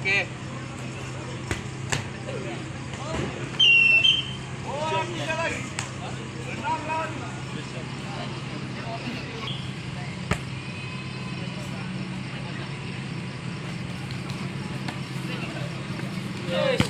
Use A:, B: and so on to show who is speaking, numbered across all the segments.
A: Oke. Oh, tidak lagi. Enam lawan. Yes.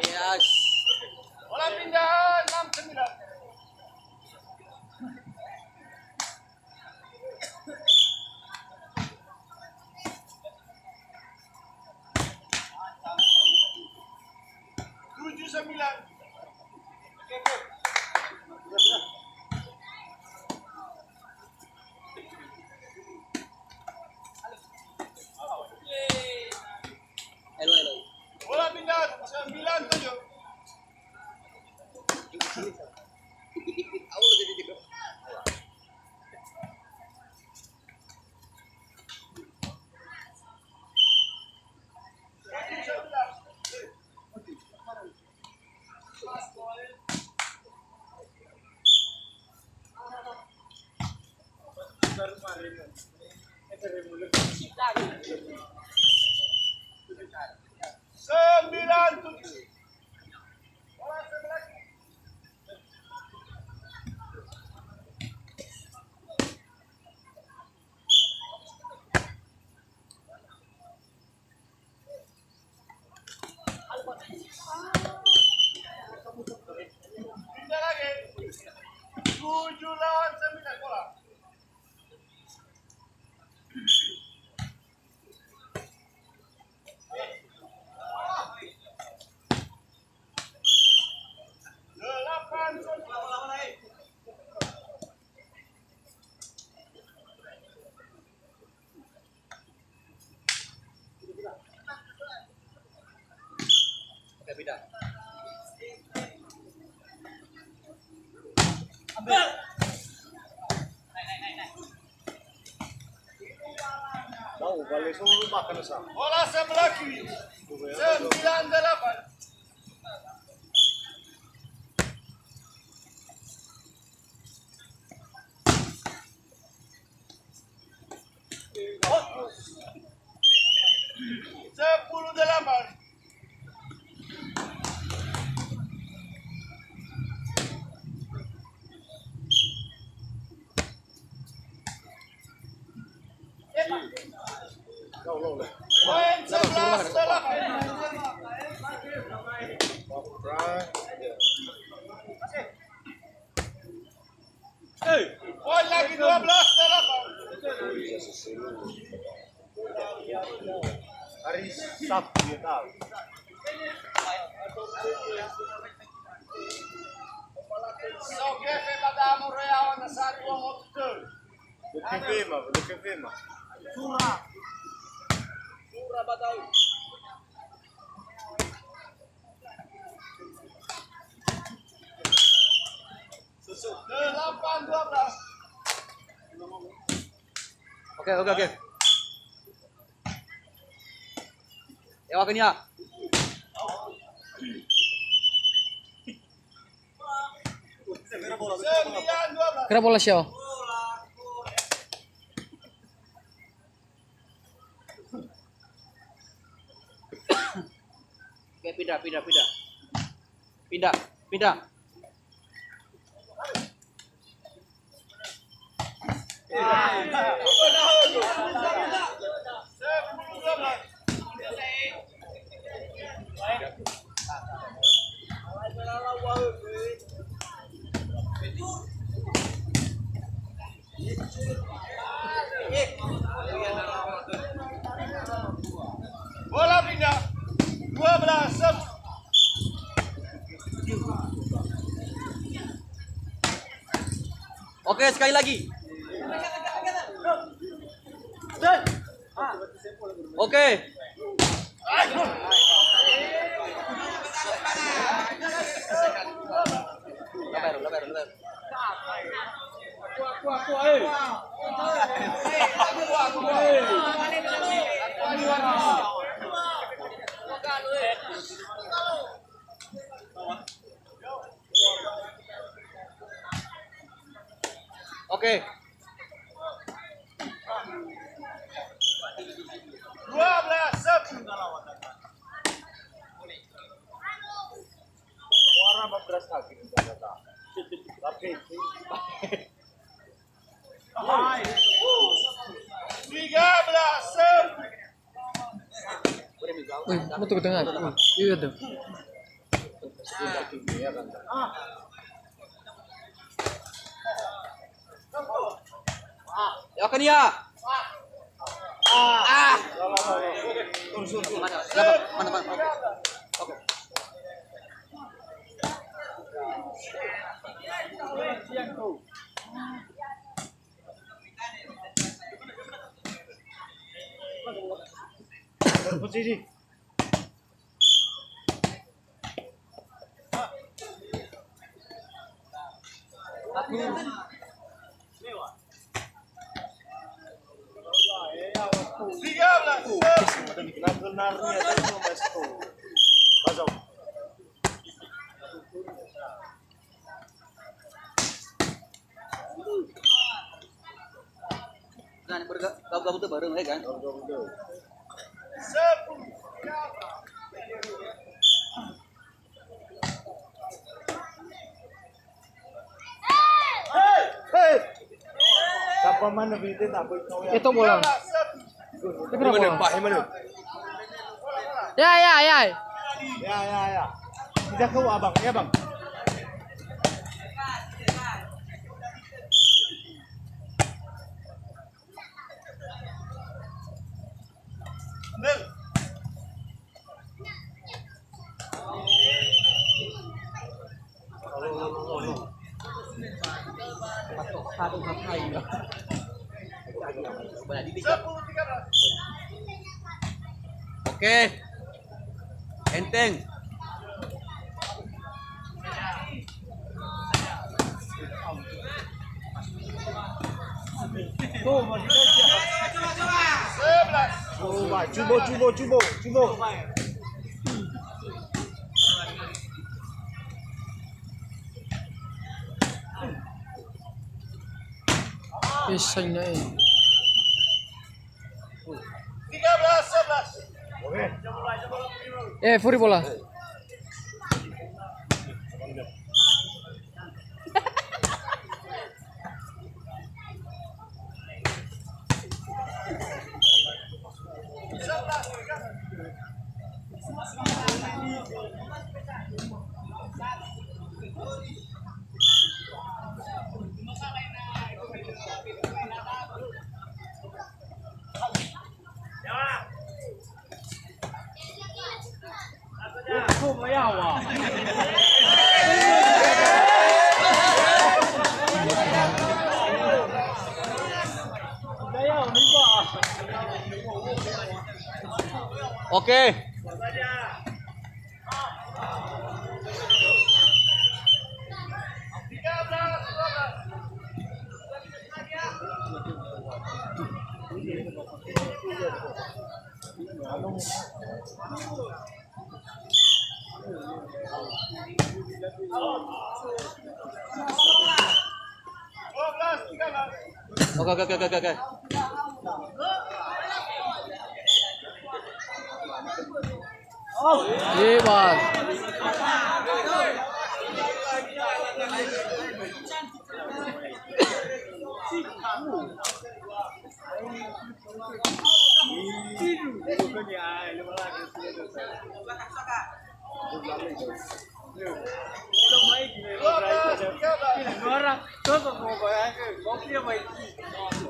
A: Yes. Bola pindahan 6-9. Tujuh sembilan. Bola pindah 9-7. Sembilan tujuh. Bola sebelah kiri. Pindah lagi. 7-9 bola. Beda. Ambil.
B: Tahu balik dulu makan sama.
A: Bola sebelah kiri. 9-8. Sepuluh 8. Poin 11-8. Poin lagi 12-8.
B: Hari Sabtu ya tahu.
A: Soke pemadamu reawan na sa tuwang hotel.
B: Looking Fema.
A: Mura ba daw? Susuk. 8-12.
C: Oke. Ewakin ya.
A: 9,
C: Kira bola siapa?
D: Oke, pindah. Pindah.
A: bola pindah. 12, 10.
D: Oke, sekali lagi. Oke. Lebar. Oke.
A: 12, 10.
B: Suara beras kaki di Jakarta. Tapi
A: 13, 10.
C: Wih, mau tuh ke tengah. Iya tuh.
B: ya kan.
D: Ya kan ya. Mana. Oke.
B: Posisi. Benar-benarnya itu Mas tuh. Masuk.
D: Nah, ini gabung tuh bareng ya kan?
B: Kapan mana bitin apa itu ya?
C: Itu bola. Itu kira bola. Ya.
B: Ya. Tidak kau abang, ya bang.
D: Satu hai. Oke. Enteng.
B: Coba.
C: Pisahnya eh.
A: 13, 11.
B: Oke.
C: Furi bola.
D: Oke. Oke, oke, oke, oke, oke.
C: Hebat.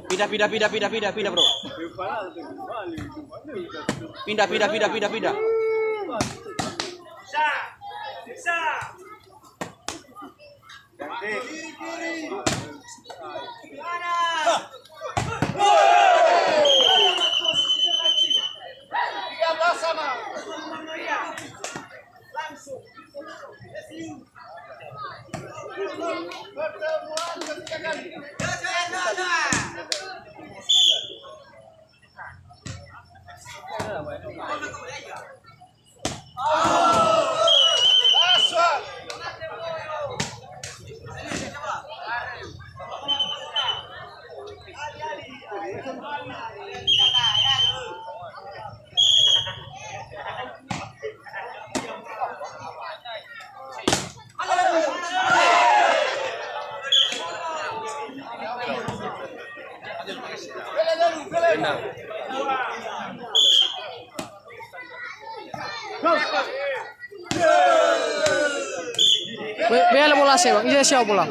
D: Pindah, pindah, pindah, pindah, pindah, pindah, bro. Pindah, pindah, pindah, pindah, pindah.
A: Tiga belas sama. Pertemuan ketiga kali. Last one. Bela dulu, bela.
C: Ve a la bola, Seba. Iya siapa bola?